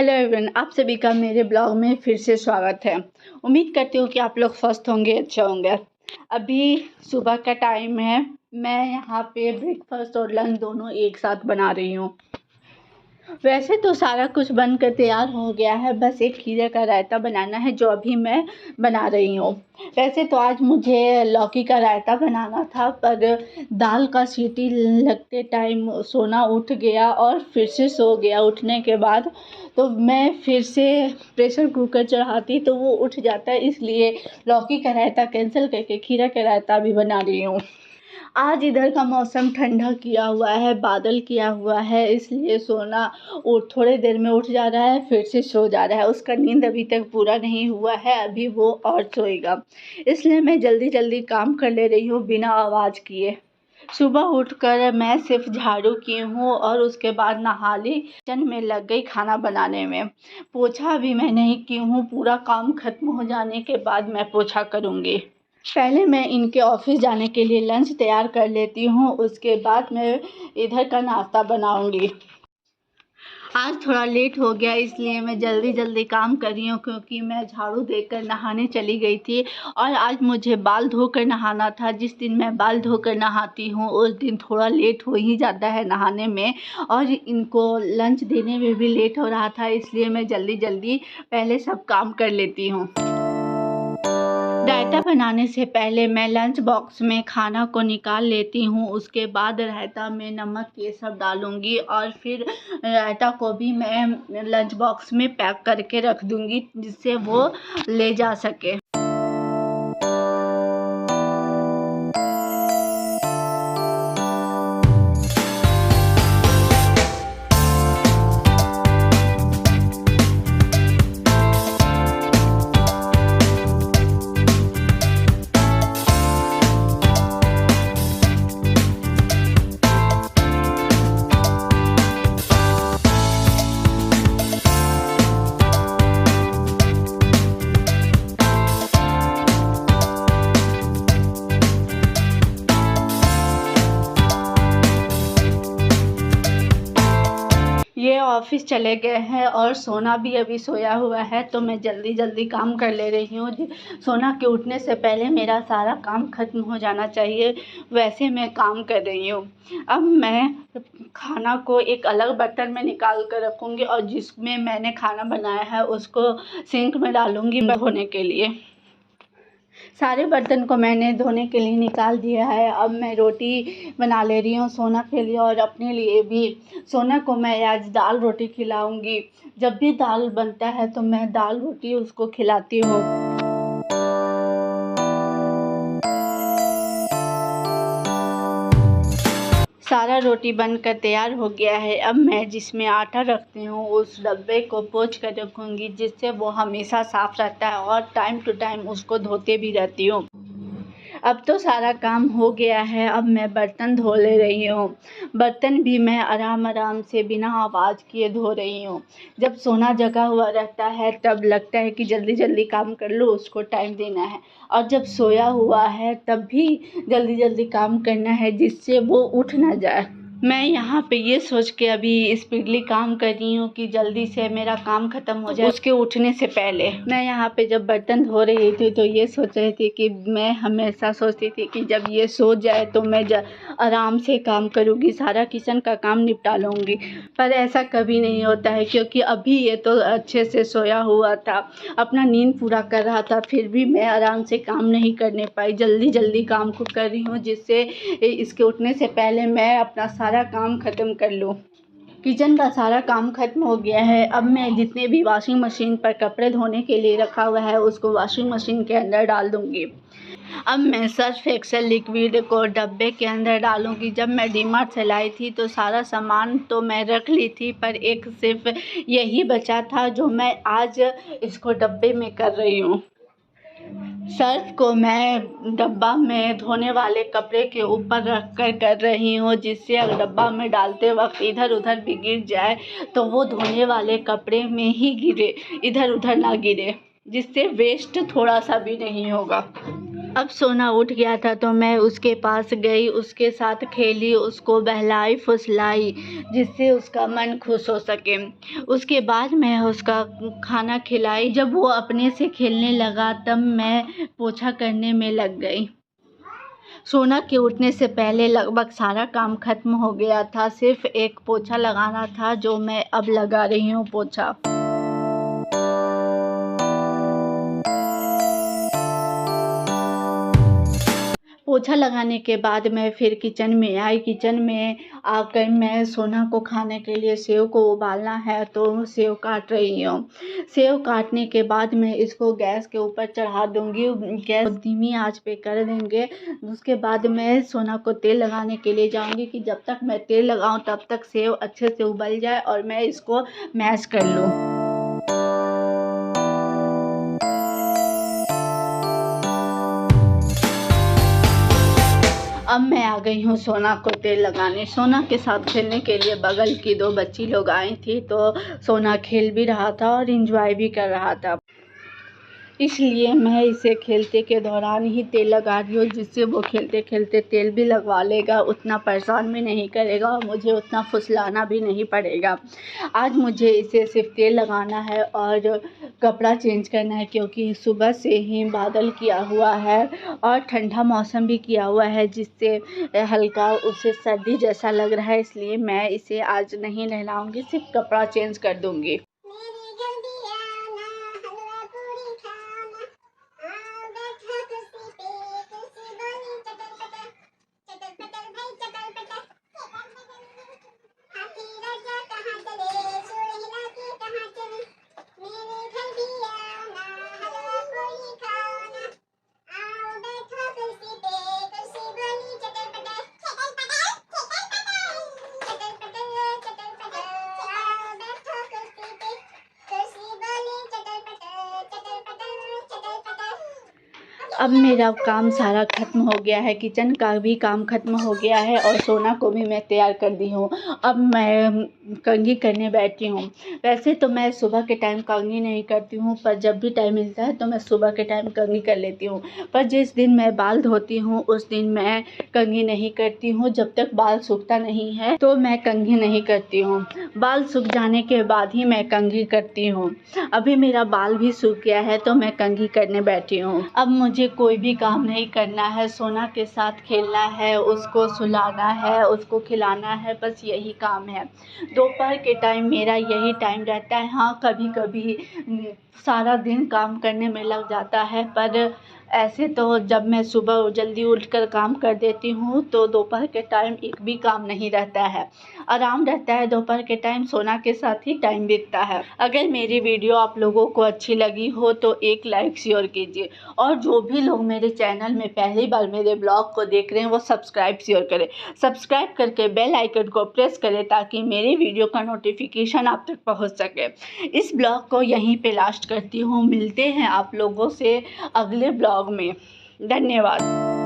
Hello everyone, आप सभी का मेरे ब्लॉग में फिर से स्वागत है। उम्मीद करती हूँ कि आप लोग स्वस्थ होंगे, अच्छे होंगे। अभी सुबह का टाइम है। मैं यहाँ पे ब्रेकफास्ट और लंच दोनों एक साथ बना रही हूँ। वैसे तो सारा कुछ बनकर तैयार हो गया है, बस एक खीरे का रायता बनाना है जो अभी मैं बना रही हूँ। वैसे तो आज मुझे लौकी का रायता बनाना था, पर दाल का सीटी लगते टाइम सोना उठ गया और फिर से सो गया। उठने के बाद तो मैं फिर से प्रेशर कुकर चढ़ाती तो वो उठ जाता है, इसलिए लौकी का रायता कैंसिल करके खीरा का रायता भी बना रही हूँ। आज इधर का मौसम ठंडा किया हुआ है, बादल किया हुआ है, इसलिए सोना थोड़े देर में उठ जा रहा है, फिर से सो जा रहा है। उसका नींद अभी तक पूरा नहीं हुआ है, अभी वो और सोएगा। इसलिए मैं जल्दी जल्दी काम कर ले रही हूँ बिना आवाज़ किए। सुबह उठकर मैं सिर्फ झाड़ू की हूँ और उसके बाद नहा ली, किचन में लग गई खाना बनाने में। पोछा भी मैं नहीं की हूँ, पूरा काम खत्म हो जाने के बाद मैं पोछा करूँगी। पहले मैं इनके ऑफिस जाने के लिए लंच तैयार कर लेती हूँ, उसके बाद मैं इधर का नाश्ता बनाऊँगी। आज थोड़ा लेट हो गया, इसलिए मैं जल्दी जल्दी काम कर रही हूँ, क्योंकि मैं झाड़ू देकर नहाने चली गई थी और आज मुझे बाल धोकर नहाना था। जिस दिन मैं बाल धोकर नहाती हूँ उस दिन थोड़ा लेट हो ही जाता है नहाने में, और इनको लंच देने में भी लेट हो रहा था, इसलिए मैं जल्दी जल्दी पहले सब काम कर लेती हूँ। रायता बनाने से पहले मैं लंच बॉक्स में खाना को निकाल लेती हूँ, उसके बाद रायता में नमक ये सब डालूँगी और फिर रायता को भी मैं लंच बॉक्स में पैक करके रख दूँगी, जिससे वो ले जा सके। ये ऑफिस चले गए हैं और सोना भी अभी सोया हुआ है, तो मैं जल्दी जल्दी काम कर ले रही हूँ। सोना के उठने से पहले मेरा सारा काम खत्म हो जाना चाहिए, वैसे मैं काम कर रही हूँ। अब मैं खाना को एक अलग बर्तन में निकाल कर रखूँगी और जिसमें मैंने खाना बनाया है उसको सिंक में डालूँगी धोने के लिए। सारे बर्तन को मैंने धोने के लिए निकाल दिया है। अब मैं रोटी बना ले रही हूँ सोना के लिए और अपने लिए भी। सोना को मैं आज दाल रोटी खिलाऊंगी। जब भी दाल बनता है तो मैं दाल रोटी उसको खिलाती हूँ। सारा रोटी बनकर तैयार हो गया है। अब मैं जिसमें आटा रखती हूँ उस डब्बे को पोंछ कर रखूँगी, जिससे वो हमेशा साफ़ रहता है और टाइम टू टाइम उसको धोते भी रहती हूँ। अब तो सारा काम हो गया है, अब मैं बर्तन धो ले रही हूँ। बर्तन भी मैं आराम आराम से बिना आवाज़ किए धो रही हूँ। जब सोना जगा हुआ रहता है तब लगता है कि जल्दी जल्दी काम कर लो, उसको टाइम देना है, और जब सोया हुआ है तब भी जल्दी जल्दी काम करना है, जिससे वो उठ ना जाए। मैं यहाँ पे ये सोच के अभी स्पीडली काम कर रही हूँ कि जल्दी से मेरा काम ख़त्म हो जाए उसके उठने से पहले। मैं यहाँ पे जब बर्तन धो रही थी तो ये सोच रही थी कि मैं हमेशा सोचती थी कि जब ये सो जाए तो मैं आराम से काम करूँगी, सारा किचन का काम निपटा लूँगी, पर ऐसा कभी नहीं होता है, क्योंकि अभी ये तो अच्छे से सोया हुआ था, अपना नींद पूरा कर रहा था, फिर भी मैं आराम से काम नहीं करने पाई। जल्दी जल्दी काम को कर रही हूँ, जिससे इसके उठने से पहले मैं अपना सारा काम ख़त्म कर लूँ। किचन का सारा काम ख़त्म हो गया है। अब मैं जितने भी वॉशिंग मशीन पर कपड़े धोने के लिए रखा हुआ है उसको वॉशिंग मशीन के अंदर डाल दूँगी। अब मैं सर्फ एक्सेल लिक्विड को डब्बे के अंदर डालूँगी। जब मैं डीमार्ट से लाई थी तो सारा सामान तो मैं रख ली थी, पर एक सिर्फ यही बचा था जो मैं आज इसको डब्बे में कर रही हूँ। सर्फ को मैं डब्बा में धोने वाले कपड़े के ऊपर रख कर कर रही हूँ, जिससे अगर डब्बा में डालते वक्त इधर उधर भी गिर जाए तो वो धोने वाले कपड़े में ही गिरे, इधर उधर ना गिरे, जिससे वेस्ट थोड़ा सा भी नहीं होगा। अब सोना उठ गया था तो मैं उसके पास गई, उसके साथ खेली, उसको बहलाई फुसलाई जिससे उसका मन खुश हो सके। उसके बाद मैं उसका खाना खिलाई। जब वो अपने से खेलने लगा तब मैं पोछा करने में लग गई। सोना के उठने से पहले लगभग सारा काम खत्म हो गया था, सिर्फ एक पोछा लगाना था जो मैं अब लगा रही हूँ पोछा। पोछा लगाने के बाद मैं फिर किचन में आई। किचन में आकर मैं सोना को खाने के लिए सेव को उबालना है तो सेव काट रही हूँ। सेव काटने के बाद मैं इसको गैस के ऊपर चढ़ा दूँगी। गैस धीमी आंच पे कर देंगे। उसके बाद मैं सोना को तेल लगाने के लिए जाऊँगी कि जब तक मैं तेल लगाऊँ तब तक सेव अच्छे से उबल जाए और मैं इसको मैश कर लूँ। अब मैं आ गई हूँ सोना को तेल लगाने। सोना के साथ खेलने के लिए बगल की 2 बच्ची लोग आई थी तो सोना खेल भी रहा था और एंजॉय भी कर रहा था। इसलिए मैं इसे खेलते के दौरान ही तेल लगा रही हूँ जिससे वो खेलते खेलते तेल भी लगवा लेगा, उतना परेशान भी नहीं करेगा और मुझे उतना फुसलाना भी नहीं पड़ेगा। आज मुझे इसे सिर्फ तेल लगाना है और कपड़ा चेंज करना है क्योंकि सुबह से ही बादल किया हुआ है और ठंडा मौसम भी किया हुआ है जिससे हल्का उसे सर्दी जैसा लग रहा है। इसलिए मैं इसे आज नहीं नहलाऊंगी, सिर्फ कपड़ा चेंज कर दूंगी। अब मेरा काम सारा ख़त्म हो गया है, किचन का भी काम ख़त्म हो गया है और सोना को भी मैं तैयार कर दी हूँ। अब मैं कंघी करने बैठी हूँ। वैसे तो मैं सुबह के टाइम कंघी नहीं करती हूँ, पर जब भी टाइम मिलता है तो मैं सुबह के टाइम कंघी कर लेती हूँ। पर जिस दिन मैं बाल धोती हूँ उस दिन मैं कंघी नहीं करती हूँ। जब तक बाल सूखता नहीं है तो मैं कंघी नहीं करती हूँ। बाल सूख जाने के बाद ही मैं कंघी करती हूँ। अभी मेरा बाल भी सूख गया है तो मैं कंघी करने बैठी हूँ। अब मुझे कोई भी काम नहीं करना है, सोना के साथ खेलना है, उसको सुलाना है, उसको खिलाना है, बस यही काम है। दोपहर के टाइम मेरा यही टाइम रहता है। हाँ, कभी कभी सारा दिन काम करने में लग जाता है, पर ऐसे तो जब मैं सुबह जल्दी उठकर काम कर देती हूँ तो दोपहर के टाइम एक भी काम नहीं रहता है, आराम रहता है। दोपहर के टाइम सोना के साथ ही टाइम बीतता है। अगर मेरी वीडियो आप लोगों को अच्छी लगी हो तो एक लाइक शेयर कीजिए और जो भी लोग मेरे चैनल में पहली बार मेरे ब्लॉग को देख रहे हैं वो सब्सक्राइब शेयर करें। सब्सक्राइब करके बेल आइकन को प्रेस करें ताकि मेरी वीडियो का नोटिफिकेशन आप तक पहुंच सके। इस ब्लॉग को यहीं पे लास्ट करती हूँ। मिलते हैं आप लोगों से अगले ब्लॉग में। धन्यवाद।